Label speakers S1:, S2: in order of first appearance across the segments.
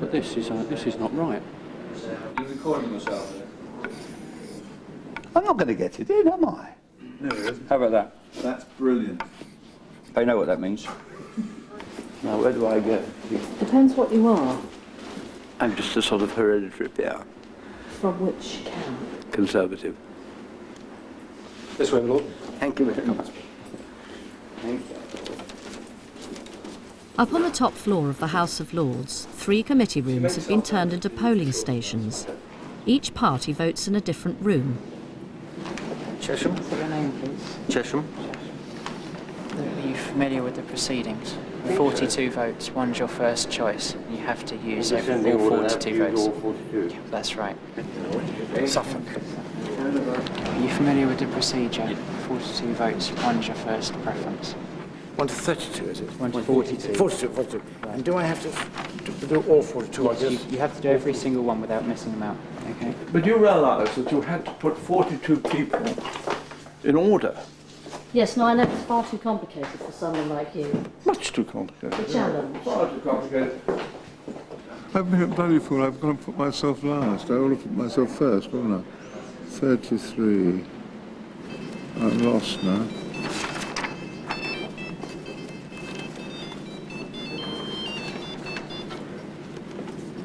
S1: But this is not right.
S2: You're recording yourself there?
S3: I'm not going to get it in, am I?
S2: No, it isn't.
S1: How about that?
S2: That's brilliant.
S1: They know what that means. Now, where do I go?
S4: Depends what you are.
S1: I'm just a sort of hereditary peer.
S4: From which camp?
S1: Conservative.
S5: This way, my lord.
S1: Thank you very much. Thank you.
S6: Up on the top floor of the House of Lords, 3 committee rooms have been turned into polling stations. Each party votes in a different room.
S7: Chesham?
S4: What's your name, please?
S7: Chesham.
S8: Are you familiar with the proceedings? 42 votes, one's your first choice. You have to use all 42 votes. Yeah, that's right.
S5: Suffolk.
S8: Are you familiar with the procedure? 42 votes, one's your first preference.
S5: 1 to 32, is it?
S8: 1 to 42.
S5: 42. And do I have to do all 42? I guess?
S8: You have to do every single one without missing them out, okay?
S9: But you realise that you had to put 42 people in order.
S4: Yes, no, I know it's far too complicated for someone like you.
S9: Much too complicated.
S4: The challenge.
S9: Far too complicated.
S10: I've been a bloody fool. I've got to put myself last. I ought to put myself first, wouldn't I? 33. I'm lost now.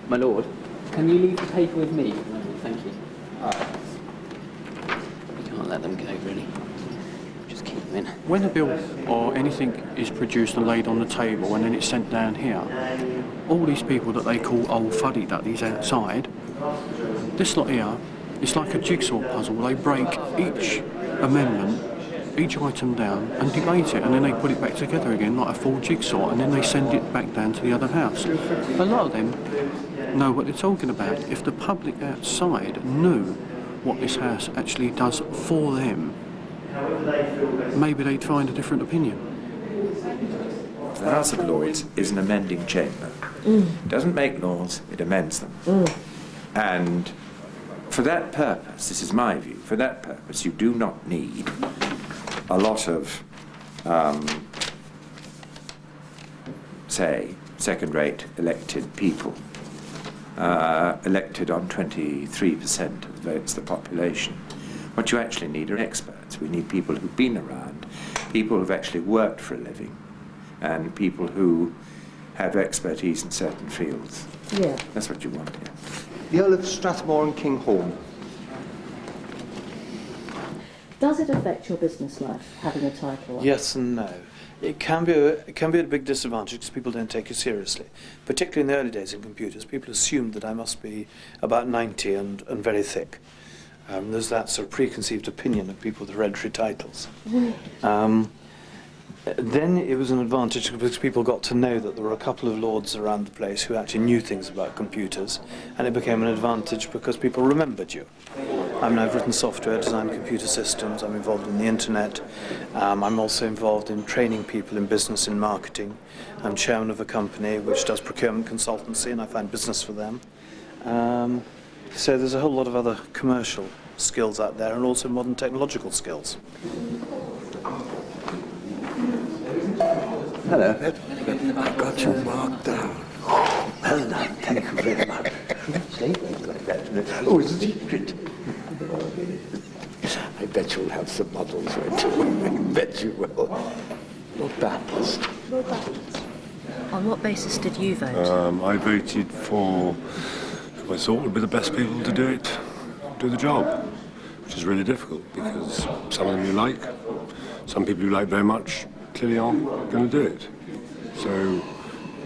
S8: My lord, can you leave the paper with me? Thank you. You can't let them go, really. Just keep them in.
S1: When a bill or anything is produced and laid on the table and then it's sent down here, all these people that they call old fuddy-duddies outside, this lot here, it's like a jigsaw puzzle. They break each amendment, each item down and debate it, and then they put it back together again like a full jigsaw, and then they send it back down to the other house. A lot of them know what they're talking about. If the public outside knew what this house actually does for them, maybe they'd find a different opinion.
S11: The House of Lords is an amending chamber. It doesn't make laws, it amends them. And for that purpose, this is my view, for that purpose you do not need a lot of, say, second-rate elected people, elected on 23% of the votes of the population. What you actually need are experts. We need people who've been around, people who've actually worked for a living, and people who have expertise in certain fields.
S4: Yeah.
S11: That's what you want here.
S7: The Earl of Strathmore and Kinghorn.
S4: Does it affect your business life, having a title?
S12: Yes and no. It can be a big disadvantage because people don't take you seriously. Particularly in the early days in computers, people assumed that I must be about 90 and very thick. There's that sort of preconceived opinion of people with hereditary titles. Then it was an advantage because people got to know that there were a couple of lords around the place who actually knew things about computers, and it became an advantage because people remembered you. I've written software, designed computer systems, I'm involved in the internet, I'm also involved in training people in business and marketing. I'm chairman of a company which does procurement consultancy, and I find business for them. So there's a whole lot of other commercial skills out there, and also modern technological skills.
S3: Hello. I've got you marked down. Well done. Thank you very much. Oh, it's a secret. I bet you'll have some models, won't you? I bet you will. Lord Bathurst.
S6: Lord Bathurst. On what basis did you vote?
S10: I voted for who I thought would be the best people to do the job, which is really difficult because some of them you like, some people you like very much clearly aren't going to do it. So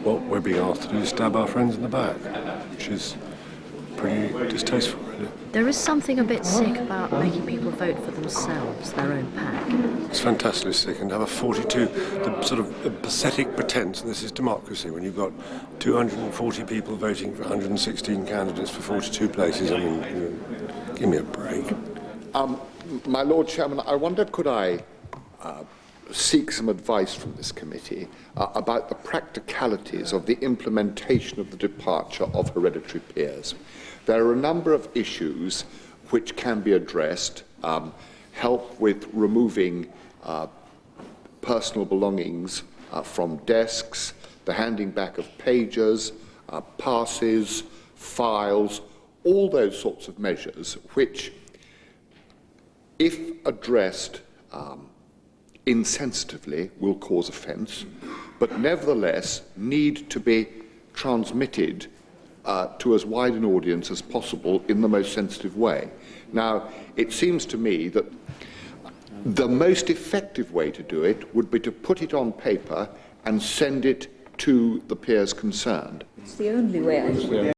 S10: what we're being asked to do is stab our friends in the back, which is pretty distasteful, really.
S6: There is something a bit sick about making people vote for themselves, their own pack.
S10: It's fantastically sick, and to have a 42, the sort of pathetic pretense, and this is democracy, when you've got 240 people voting for 116 candidates for 42 places. I mean, give me a break.
S13: My Lord Chairman, I wonder, could I seek some advice from this committee about the practicalities of the implementation of the departure of hereditary peers. There are a number of issues which can be addressed, help with removing personal belongings from desks, the handing back of pages, passes, files, all those sorts of measures which, if addressed insensitively, will cause offence, but nevertheless need to be transmitted to as wide an audience as possible in the most sensitive way. Now, it seems to me that the most effective way to do it would be to put it on paper and send it to the peers concerned.
S14: It's the only way I think.